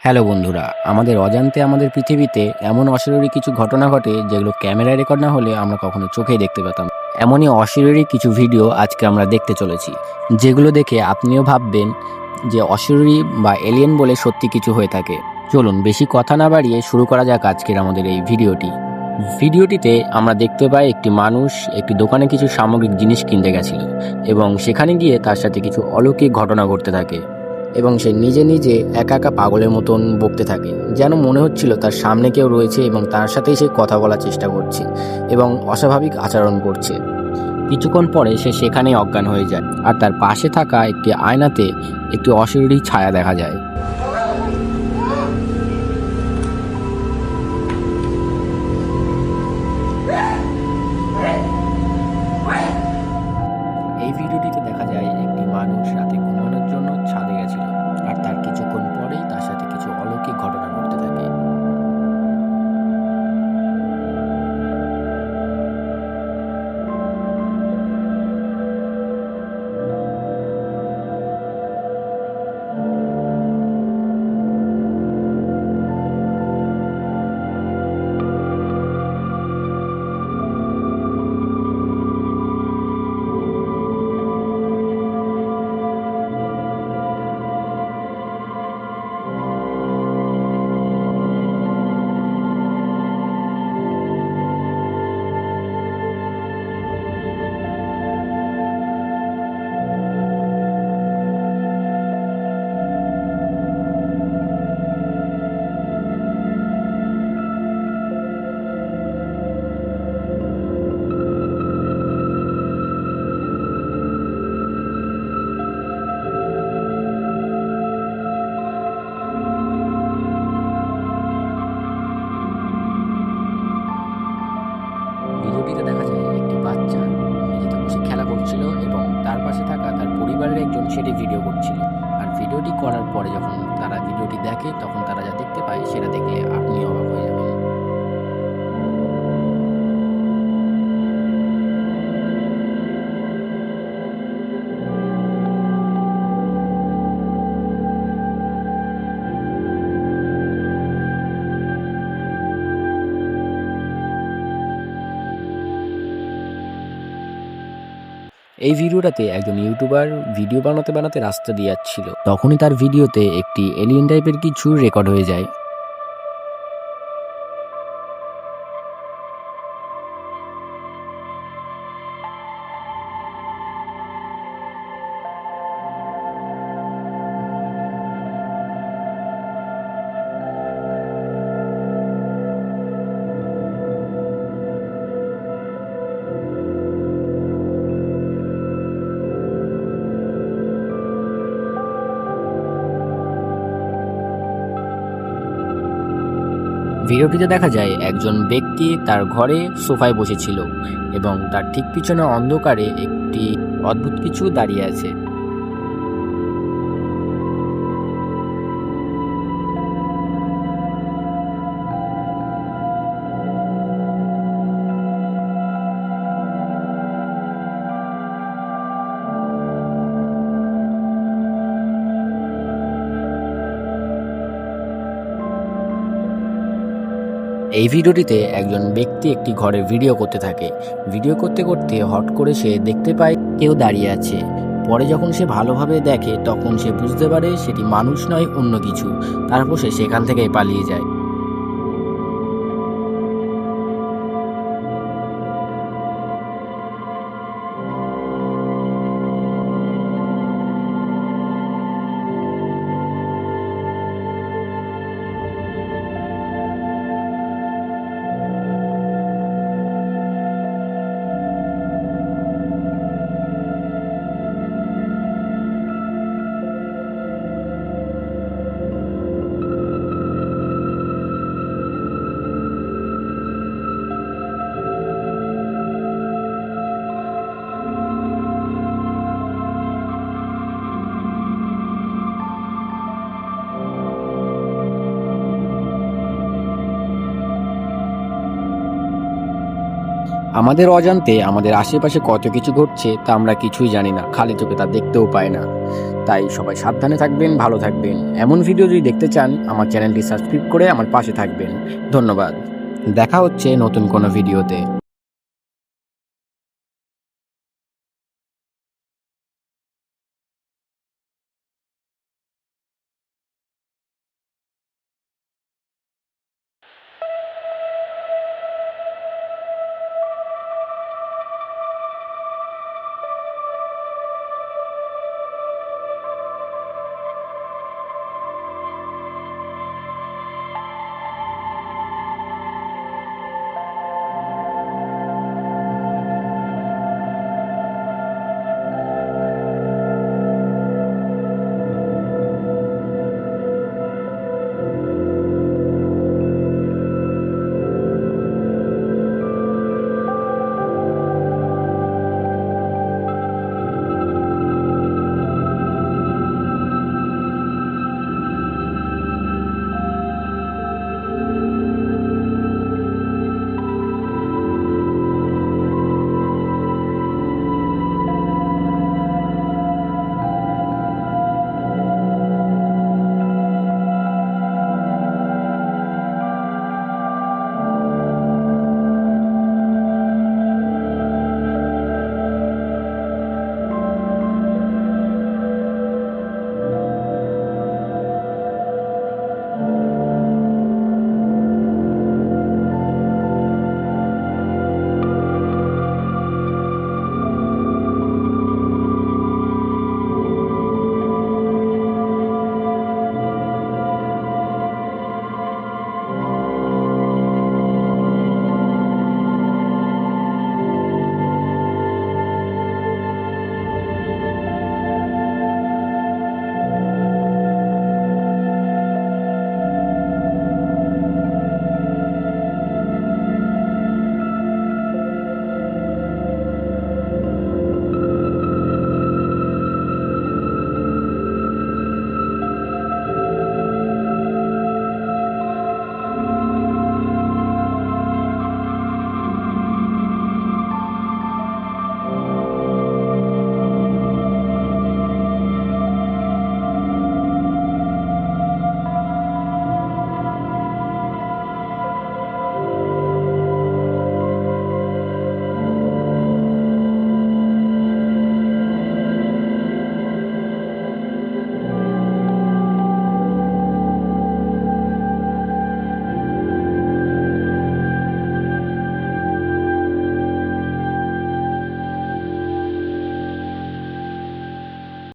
Hello বন্ধুরা, আমাদের অজান্তে আমাদের পৃথিবীতে এমন অশরীরী কিছু ঘটনা ঘটে যেগুলো ক্যামেরায় রেকর্ড না হলে আমরা কখনো চোখেই দেখতে পেতাম। এমনই অশরীরী কিছু ভিডিও আজকে আমরা দেখতে চলেছি, যেগুলো দেখে আপনিও ভাববেন যে অশরীরী বা এলিয়েন বলে সত্যি কিছু হয়ে থাকে। চলুন বেশি কথা না বাড়িয়ে শুরু করা যাক আজকের আমাদের এই ভিডিওটিতে আমরা দেখতে পাই একটি মানুষ একটি দোকানে কিছু সামগ্রিক জিনিস কিনতে গেছিল এবং সেখানে গিয়ে তার সাথে কিছু অলৌকিক ঘটনা ঘটতে থাকে এবং সে নিজে নিজে একা একা পাগলের মতন বকতে থাকে, যেন মনে হচ্ছিল তার সামনে কেউ রয়েছে এবং তার সাথেই সে কথা বলার চেষ্টা করছে এবং অস্বাভাবিক আচরণ করছে। কিছুক্ষণ পরে সে সেখানেই অজ্ঞান হয়ে যায় আর তার পাশে থাকা একটি আয়নাতে একটি অশরীরী ছায়া দেখা যায়। এই ভিডিওটিতে দেখা যায় একটি মানুষ রাতে ঘুমানোর জন্য ছাদে গেছিল আর তার কিছুক্ষণ পরেই তার সাথে কিছু অলৌকিক ঘটনা ঘটতে থাকে। ভিডিওটিতে দেখা যায় একটি বাচ্চা মেঝেতে বসে খেলা করছিল এবং তার পাশে থাকা তার পরিবারের একজন সেটি ভিডিও করছিল। আর ভিডিওটি করার পরে যখন তারা ভিডিওটি দেখে তখন তারা যা দেখতে পায় সেটা দেখলে আপনি অবাক হয়ে যাবেন। এই ভিডিওটাতে একজন ইউটিউবার ভিডিও বানাতে বানাতে রাস্তা দিয়ে যাচ্ছিল, তখনই তার ভিডিওতে একটি এলিয়েন টাইপের কিছু রেকর্ড হয়ে যায়। ভিডিওটিতে দেখা যায় একজন ব্যক্তি তার ঘরে সোফায় বসেছিল এবং তার ঠিক পিছনে অন্ধকারে একটি অদ্ভুত কিছু দাঁড়িয়ে আছে। এই ভিডিওটিতে একজন ব্যক্তি একটি ঘরে ভিডিও করতে থাকে। ভিডিও করতে করতে হট করে সে দেখতে পায় কেউ দাঁড়িয়ে আছে। পরে যখন সে ভালোভাবে দেখে তখন সে বুঝতে পারে সেটি মানুষ নয়, অন্য কিছু। তারপর সে সেখান থেকে পালিয়ে যায়। আমাদের অজান্তে আমাদের আশেপাশে কত কিছু ঘটছে তা আমরা কিছুই জানি না, খালি চোখে তা দেখতেও পাই না। তাই সবাই সাবধানে থাকবেন, ভালো থাকবেন। এমন ভিডিও যদি দেখতে চান আমার চ্যানেলটি সাবস্ক্রাইব করে আমার পাশে থাকবেন। ধন্যবাদ। দেখা হচ্ছে নতুন কোনো ভিডিওতে।